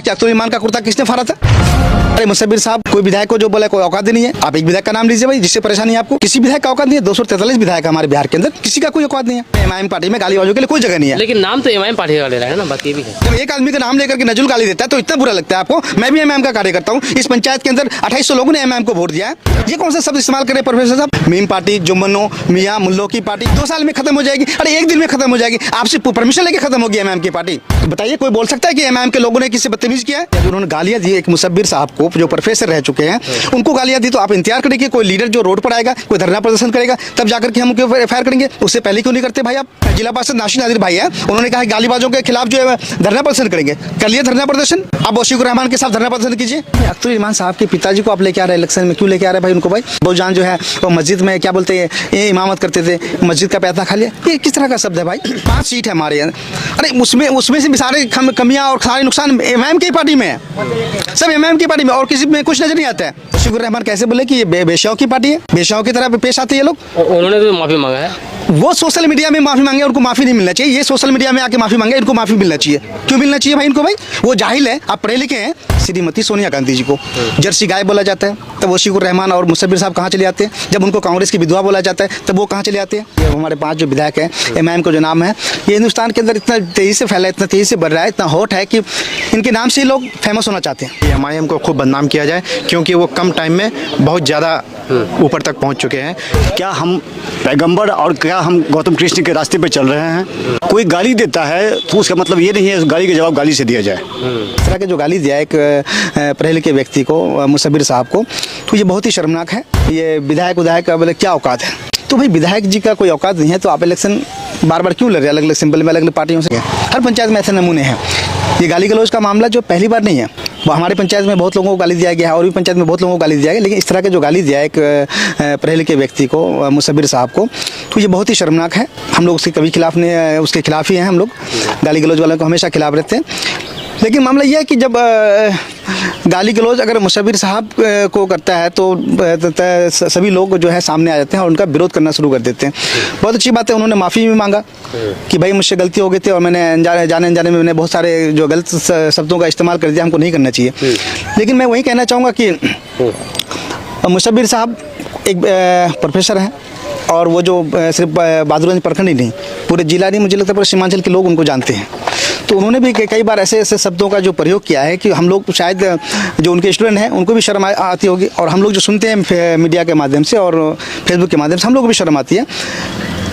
कि अख्तर ईमान का कुर्ता किसने फाड़ा था? अरे मुसब्बिर साहब, कोई विधायक को जो बोला कोई औकात नहीं है। आप एक विधायक का नाम लीजिए भाई जिससे परेशानी है आपको। किसी विधायक का औकात नहीं है। 243 विधायक है हमारे बिहार के अंदर, किसी का कोई औकात नहीं है। एमआईएम पार्टी में गालीबाजों के लिए कोई जगह नहीं है। लेकिन नाम तो एमआईएम पार्टी का ले रहा है ना, बात ये भी है। जब एक आदमी का नाम लेकर के नजुल गाली देता है तो इतना बुरा लगता है आपको। मैं भी एमआईएम का कार्य करता हूँ। इस पंचायत के अंदर 2800 लोगों ने एमआईएम को वोट दिया है। ये कौन सा शब्द इस्तेमाल करे प्रोफेसर साहब? मीम पार्टी, जुम्मनो, मियाँ मुल्लों की पार्टी 2 साल में खत्म हो जाएगी। अरे 1 दिन में खत्म हो जाएगी। आपसे परमिशन लेके खत्म होगी एमआईएम की पार्टी। बताइए, कोई बोल सकता है कि एमआईएम के लोगों ने किसी बदतमीज किया है? उन्होंने गालियां दी एक मुसब्बिर साहब को जो प्रोफेसर रह चुके हैं, उनको गालियां दी, तो आप इंतजार करेंगे कोई लीडर जो रोड पर आएगा, कोई धरना प्रदर्शन करेगा, तब जाकर के हम उनके ऊपर एफआईआर करेंगे। उससे पहले क्यों नहीं करते भाई आप? जिला पार्षद नाशिद नादिर भाई है, उन्होंने कहा गालीबाजों के खिलाफ जो है धरना प्रदर्शन करेंगे। कर लिया धरना प्रदर्शन। आप वशीकुर रहमान के साथ धरना प्रदर्शन कीजिए। अख्तर ईमान साहब के पिताजी को आप लेके आ रहे हैं इलेक्शन में, क्यों लेके आ रहे हैं भाई उनको? भाई बहुजान जो है वो मस्जिद में क्या बोलते हैं, ये इमामत करते थे, मस्जिद का पैसा खा लिया। ये किस तरह का शब्द है भाई? 5 सीट है हमारे यहाँ। अरे उसमें से भी सारे कमियां और सारे नुकसान एमआईएम की पार्टी में है। सब एमआईएम की पार्टी में, और किसी में कुछ नजर नहीं आता है। वशीकुर रहमान कैसे बोले कि ये बेशियाओं की पार्टी है? बेशियाओं की तरह पेश आते हैं ये लोग। उन्होंने तो माफी मांगा है। वो सोशल मीडिया में माफी मांगे, उनको माफी नहीं मिलना चाहिए। ये सोशल मीडिया में आके माफी मांगे, इनको माफी मिलना चाहिए। क्यों मिलना चाहिए भाई इनको? भाई वो जाहिल है, आप पढ़े लिखे हैं। श्रीमती सोनिया गांधी जी को जर्सी गाय बोला जाता है, तब वशीकुर रहमान और मुसब्बिर साहब कहाँ चले आते हैं? जब उनको कांग्रेस की विधवा बोला जाता है तब वो कहाँ चले आते हैं? ये हमारे 5 जो विधायक हैं, एमआईएम का जो नाम है, ये हिंदुस्तान के अंदर इतना तेजी से फैला है, इतना तेजी से बढ़ रहा है, इतना हॉट है कि इनके नाम से लोग फेमस होना चाहते हैं। एमआईएम को खूब बदनाम किया जाए क्योंकि वो कम टाइम में बहुत ज़्यादा ऊपर तक पहुंच चुके हैं। क्या हम पैगंबर और क्या हम गौतम कृष्ण के रास्ते पे चल रहे हैं? कोई गाली देता है तो उसका मतलब ये नहीं है उस गाली का जवाब गाली से दिया जाए। इस तरह के जो गाली दिया एक पढ़े लिखे व्यक्ति को, मुसब्बिर साहब को, तो ये बहुत ही शर्मनाक है। ये विधायक का बोले क्या औकात है? तो भाई विधायक जी का कोई औकात नहीं है तो आप इलेक्शन बार बार क्यों लड़ रहे हैं अलग अलग सिंबल में, अलग अलग पार्टियों से? हर पंचायत में ऐसे नमूने हैं। ये गाली गलौज का मामला जो पहली बार नहीं है, वो हमारे पंचायत में बहुत लोगों को गाली दिया गया है और भी पंचायत में बहुत लोगों को गाली दिया गया, लेकिन इस तरह के जो गाली दिया एक पढ़े लिखे व्यक्ति को, मुसब्बिर साहब को, तो ये बहुत ही शर्मनाक है। हम लोग उसके कभी खिलाफ नहीं, उसके खिलाफ ही हैं। हम लोग गाली गलौज वालों को हमेशा खिलाफ रहते हैं। लेकिन मामला यह है कि जब गाली गलौज अगर मुसब्बिर साहब को करता है तो सभी लोग जो है सामने आ जाते हैं और उनका विरोध करना शुरू कर देते हैं। बहुत अच्छी बात है, उन्होंने माफ़ी भी मांगा कि भाई मुझसे गलती हो गई थी और मैंने जाने अनजाने में मैंने बहुत सारे जो गलत शब्दों का इस्तेमाल कर दिया, हमको नहीं करना चाहिए। लेकिन मैं वही कहना चाहूँगा कि मुसब्बिर साहब एक प्रोफेसर हैं और वो जो सिर्फ बहादुरगंज प्रखंड ही नहीं, पूरे जिला नहीं, मुझे लगता है पूरे सीमांचल के लोग उनको जानते हैं। तो उन्होंने भी कई बार ऐसे शब्दों का जो प्रयोग किया है कि हम लोग शायद जो उनके स्टूडेंट हैं उनको भी शर्म आती होगी, और हम लोग जो सुनते हैं मीडिया के माध्यम से और फेसबुक के माध्यम से हम लोग को भी शर्म आती है।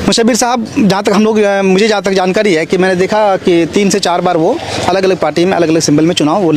मुसब्बिर साहब, जहाँ तक मुझे जहाँ तक जानकारी है कि मैंने देखा कि 3 से 4 बार वो अलग अलग पार्टी में अलग अलग सिंबल में चुनाव वो